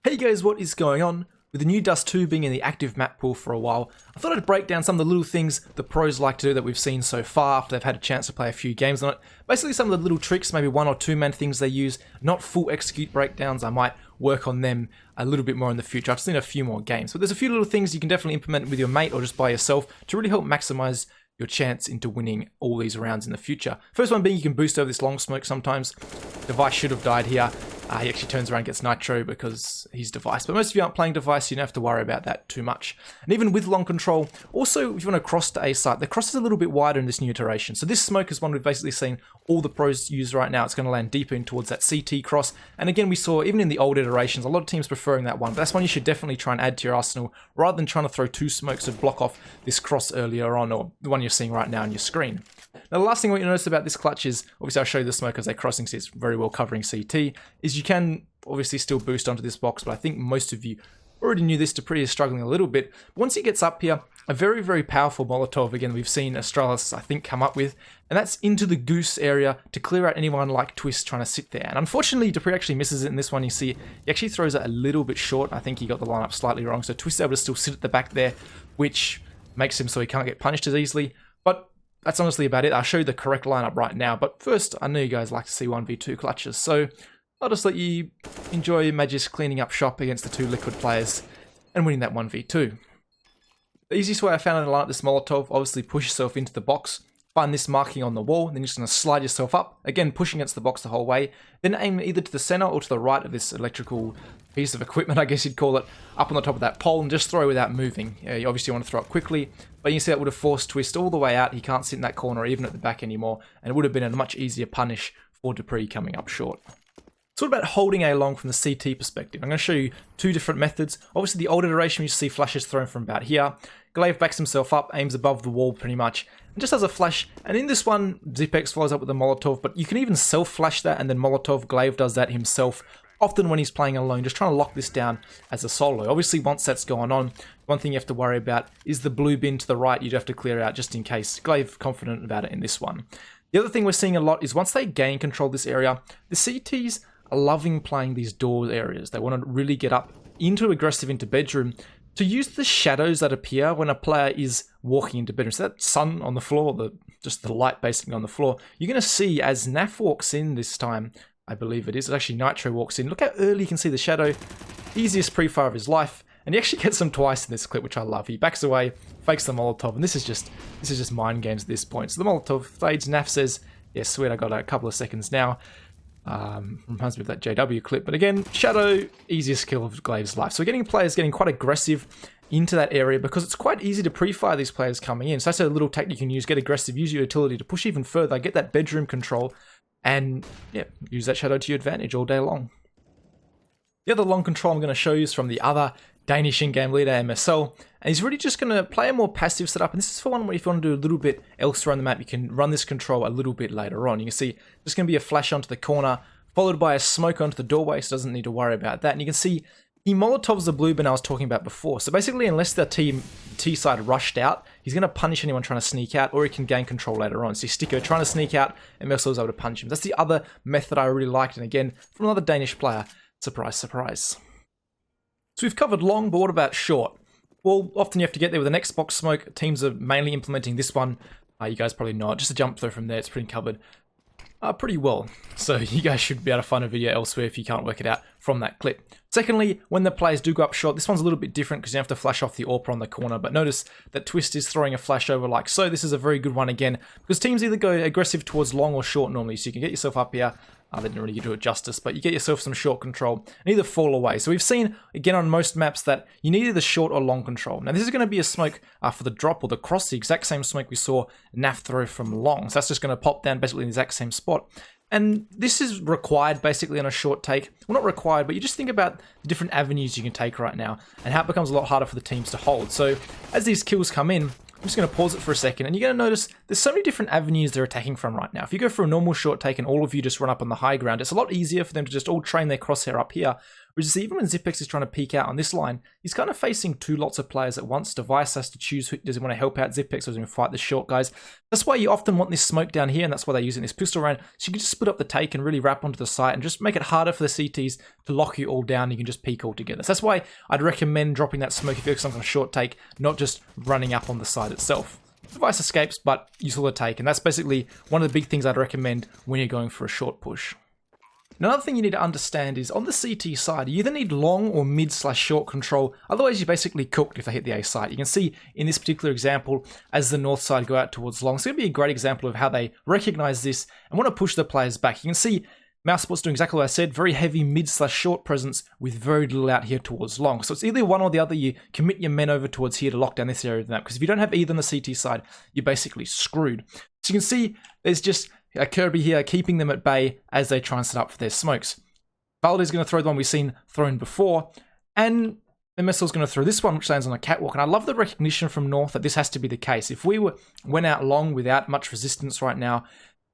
Hey guys, what is going on? With the new Dust 2 being in the active map pool for a while, I thought I'd break down some of the little things the pros like to do that we've seen so far after they've had a chance to play a few games on it. Basically some of the little tricks, maybe one or two main things they use, not full execute breakdowns. I might work on them a little bit more in the future. I've seen a few more games, but there's a few little things you can definitely implement with your mate or just by yourself to really help maximize your chance into winning all these rounds in the future. First one being you can boost over this long smoke sometimes. Device should have died here. He actually turns around and gets nitro because he's device. But most of you aren't playing device, you don't have to worry about that too much. And even with long control, also if you want to cross to A site, the cross is a little bit wider in this new iteration. So this smoke is one we've basically seen all the pros use right now. It's going to land deeper in towards that CT cross. And again, we saw even in the old iterations, a lot of teams preferring that one. But that's one you should definitely try and add to your arsenal rather than trying to throw two smokes to block off this cross earlier on, or the one you're seeing right now on your screen. Now the last thing I want you to notice about this clutch is, obviously I'll show you the smoke as they're crossing, so it's very well covering CT, is you can obviously still boost onto this box, but I think most of you already knew this. Debris is struggling a little bit. But once he gets up here, a very, very powerful Molotov, again, we've seen Strats, I think, come up with, and that's into the goose area to clear out anyone like Twist trying to sit there. And unfortunately, Dupree actually misses it in this one. You see, he actually throws it a little bit short. I think he got the lineup slightly wrong, so Twist is able to still sit at the back there, which makes him so he can't get punished as easily. But that's honestly about it. I'll show you the correct lineup right now, but first, I know you guys like to see 1v2 clutches, so I'll just let you enjoy Magis cleaning up shop against the two Liquid players and winning that 1v2. The easiest way I found to line up this Molotov, obviously push yourself into the box, find this marking on the wall, then you're just going to slide yourself up, again pushing against the box the whole way, then aim either to the center or to the right of this electrical piece of equipment, I guess you'd call it, up on the top of that pole, and just throw without moving. You obviously want to throw it quickly, but you can see that would have forced Twist all the way out. He can't sit in that corner or even at the back anymore, and it would have been a much easier punish for Dupree coming up short. So what about holding A long from the CT perspective? I'm going to show you two different methods. Obviously the old iteration you see flashes thrown from about here. Glaive backs himself up, aims above the wall pretty much, and just has a flash. And in this one, Zipex follows up with a Molotov, but you can even self-flash that, and then Molotov, Glaive does that himself, often when he's playing alone, just trying to lock this down as a solo. Obviously once that's gone on, one thing you have to worry about is the blue bin to the right you'd have to clear out just in case. Glaive confident about it in this one. The other thing we're seeing a lot is once they gain control of this area, the CTs are loving playing these door areas. They want to really get up into aggressive into bedroom to use the shadows that appear when a player is walking into bedroom. So that sun on the floor, just the light basically on the floor, you're going to see as Naf walks in this time, I believe it is, actually Nitro walks in. Look how early you can see the shadow. Easiest pre-fire of his life. And he actually gets them twice in this clip, which I love. He backs away, fakes the Molotov, and this is just mind games at this point. So the Molotov fades, Naf says, yeah, sweet, I got a couple of seconds now. Reminds me of that JW clip, but again, Shadow, easiest kill of Glaive's life. So we're getting players getting quite aggressive into that area because it's quite easy to pre-fire these players coming in. So that's a little tactic you can use, get aggressive, use your utility to push even further, get that bedroom control, and yeah, use that Shadow to your advantage all day long. The other long control I'm going to show you is from the other Danish in-game leader, MSL, and he's really just going to play a more passive setup, and this is for one where if you want to do a little bit else around the map, you can run this control a little bit later on. You can see there's going to be a flash onto the corner, followed by a smoke onto the doorway, so doesn't need to worry about that. And you can see he Molotovs the blue bin I was talking about before, so basically unless the T side rushed out, he's going to punish anyone trying to sneak out, or he can gain control later on. So Sticker trying to sneak out, MSL is able to punch him. That's the other method I really liked, and again, from another Danish player, surprise, surprise. So we've covered long, but what about short? Well, often you have to get there with an Xbox smoke. Teams are mainly implementing this one. You guys probably know it. Just a jump throw from there. It's pretty covered pretty well. So you guys should be able to find a video elsewhere if you can't work it out from that clip. Secondly, when the players do go up short, this one's a little bit different because you have to flash off the AWP on the corner. But notice that Twist is throwing a flash over like so. This is a very good one again because teams either go aggressive towards long or short normally. So you can get yourself up here. They didn't really do it justice, but you get yourself some short control and either fall away. So we've seen, again, on most maps that you need either short or long control. Now, this is going to be a smoke for the drop or the cross, the exact same smoke we saw Naf throw from long. So that's just going to pop down basically in the exact same spot. And this is required basically on a short take. Well, not required, but you just think about the different avenues you can take right now and how it becomes a lot harder for the teams to hold. So as these kills come in, I'm just going to pause it for a second, and you're going to notice there's so many different avenues they're attacking from right now. If you go for a normal short take and all of you just run up on the high ground, it's a lot easier for them to just all train their crosshair up here. Whereas you see, even when Zipex is trying to peek out on this line, he's kind of facing two lots of players at once. Device has to choose who does he want to help out Zipex or does he want to fight the short guys. That's why you often want this smoke down here, and that's why they're using this pistol round. So you can just split up the take and really wrap onto the site and just make it harder for the CTs to lock you all down. You can just peek all together. So that's why I'd recommend dropping that smoke if you're focusing on a short take, not just running up on the side itself. Device escapes, but you still take, and that's basically one of the big things I'd recommend when you're going for a short push. Another thing you need to understand is on the CT side, you either need long or mid/short control, otherwise you're basically cooked if they hit the A site. You can see in this particular example, as the north side go out towards long, it's going to be a great example of how they recognize this and want to push the players back. You can see MouseSports doing exactly what I said, very heavy mid/short presence with very little out here towards long. So it's either one or the other. You commit your men over towards here to lock down this area of the map, because if you don't have either on the CT side, you're basically screwed. So you can see there's just a Kirby here keeping them at bay as they try and set up for their smokes. Valde's going to throw the one we've seen thrown before, and MSL's going to throw this one, which lands on a catwalk. And I love the recognition from North that this has to be the case. If we went out long without much resistance right now,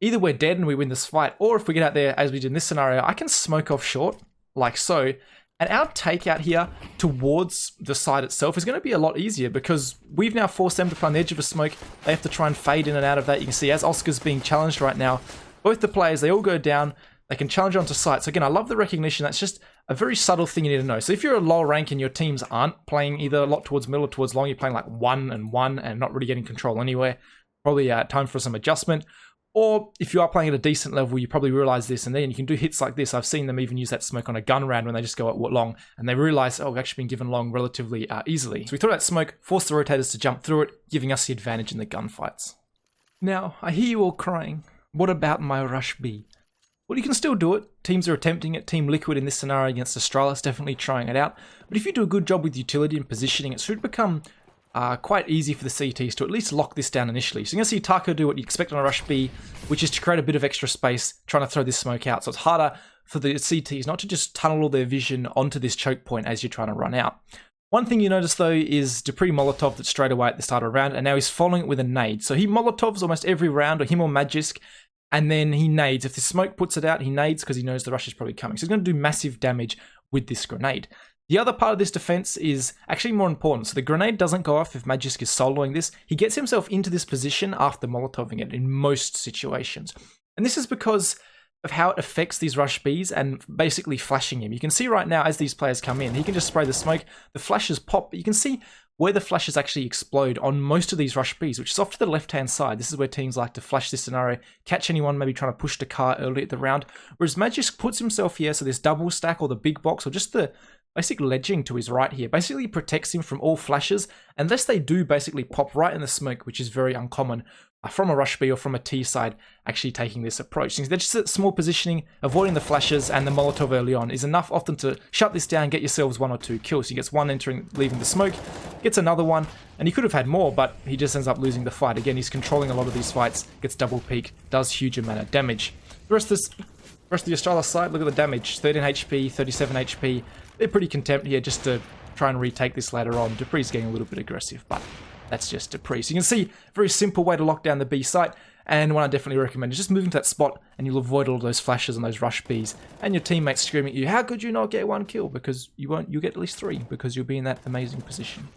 either we're dead and we win this fight, or if we get out there, as we did in this scenario, I can smoke off short, like so, and our take out here towards the side itself is going to be a lot easier because we've now forced them to play on the edge of a smoke. They have to try and fade in and out of that. You can see as Oscar's being challenged right now, both the players, they all go down. They can challenge onto sight. So again, I love the recognition. That's just a very subtle thing you need to know. So if you're a low rank and your teams aren't playing either a lot towards middle or towards long, you're playing like 1 and 1 and not really getting control anywhere, probably time for some adjustment. Or if you are playing at a decent level, you probably realize this, and then you can do hits like this. I've seen them even use that smoke on a gun round when they just go at long, and they realize, oh, we've actually been given long relatively easily. So we throw that smoke, force the rotators to jump through it, giving us the advantage in the gunfights. Now, I hear you all crying. What about my rush B? Well, you can still do it. Teams are attempting it. Team Liquid in this scenario against Astralis definitely trying it out. But if you do a good job with utility and positioning, it should become quite easy for the CTs to at least lock this down initially. So you're going to see Taco do what you expect on a rush B, which is to create a bit of extra space, trying to throw this smoke out. So it's harder for the CTs not to just tunnel all their vision onto this choke point as you're trying to run out. One thing you notice though is Dupree Molotov that straight away at the start of the round, and now he's following it with a nade. So he Molotovs almost every round, or him or Magisk, and then he nades. If the smoke puts it out, he nades because he knows the rush is probably coming. So he's going to do massive damage with this grenade. The other part of this defense is actually more important. So the grenade doesn't go off if Magisk is soloing this. He gets himself into this position after Molotoving it in most situations. And this is because of how it affects these rush Bs and basically flashing him. You can see right now as these players come in, he can just spray the smoke, the flashes pop, but you can see where the flashes actually explode on most of these rush Bs, which is off to the left-hand side. This is where teams like to flash this scenario, catch anyone maybe trying to push the car early at the round. Whereas Magisk puts himself here, so this double stack or the big box or just the basic ledging to his right here basically protects him from all flashes, unless they do basically pop right in the smoke, which is very uncommon from a rush B or from a T side actually taking this approach. So they're just at small positioning, avoiding the flashes and the Molotov early on is enough often to shut this down, get yourselves 1 or 2 kills. He gets one entering, leaving the smoke, gets another one, and he could have had more, but he just ends up losing the fight. Again, he's controlling a lot of these fights, gets double peak, does huge amount of damage. The rest of the Astralis side, look at the damage, 13 HP, 37 HP. They're pretty content here just to try and retake this later on. Dupree's getting a little bit aggressive, but that's just Dupree. So you can see, very simple way to lock down the B site, and one I definitely recommend is just moving to that spot, and you'll avoid all those flashes and those rush Bs, and your teammates screaming at you, how could you not get 1 kill? Because you won't, you'll get at least 3, because you'll be in that amazing position.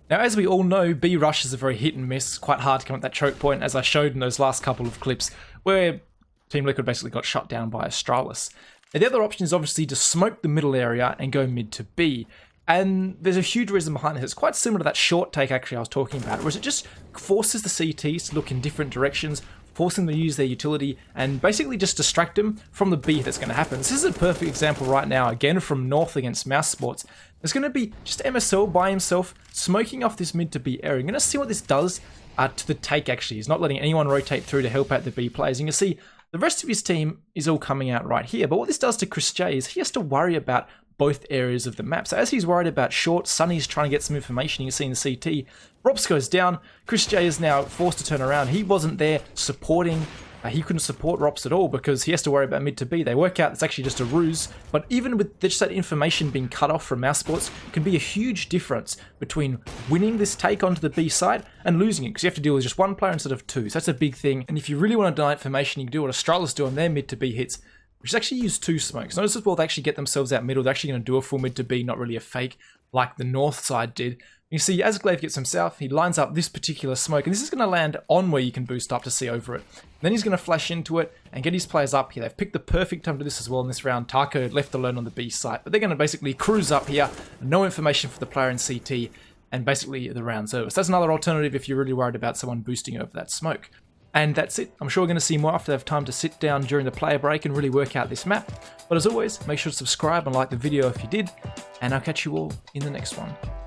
Now, as we all know, B rushes are very hit and miss, quite hard to come at that choke point, as I showed in those last couple of clips, where Team Liquid basically got shut down by Astralis. Now, the other option is obviously to smoke the middle area and go mid to B. And there's a huge reason behind this. It's quite similar to that short take actually I was talking about, whereas it just forces the CTs to look in different directions, forcing them to use their utility, and basically just distract them from the B that's going to happen. This is a perfect example right now, again from North against MouseSports. There's going to be just MSL by himself, smoking off this mid to B area. You're going to see what this does to the take actually. He's not letting anyone rotate through to help out the B players. You can see the rest of his team is all coming out right here, but what this does to Chris J is he has to worry about both areas of the map. So as he's worried about short, Sunny's trying to get some information. You can see in the CT, Rops goes down. Chris J is now forced to turn around. He wasn't there supporting. He couldn't support Rops at all because he has to worry about mid to B. They work out it's actually just a ruse. But even with just that information being cut off from MouseSports, can be a huge difference between winning this take onto the B side and losing it, because you have to deal with just 1 player instead of 2. So that's a big thing. And if you really want to deny information, you can do what Astralis do on their mid to B hits. which is actually use 2 smokes. Notice as well, they actually get themselves out middle. They're actually going to do a full mid to B, not really a fake like the north side did. You see, as Glaive gets himself, he lines up this particular smoke, and this is going to land on where you can boost up to see over it. Then he's going to flash into it and get his players up here. They've picked the perfect time to do this as well in this round. Taco left alone on the B site, but they're going to basically cruise up here. No information for the player in CT, and basically the round's over. So that's another alternative if you're really worried about someone boosting over that smoke. And that's it. I'm sure we're going to see more after they have time to sit down during the player break and really work out this map. But as always, make sure to subscribe and like the video if you did, and I'll catch you all in the next one.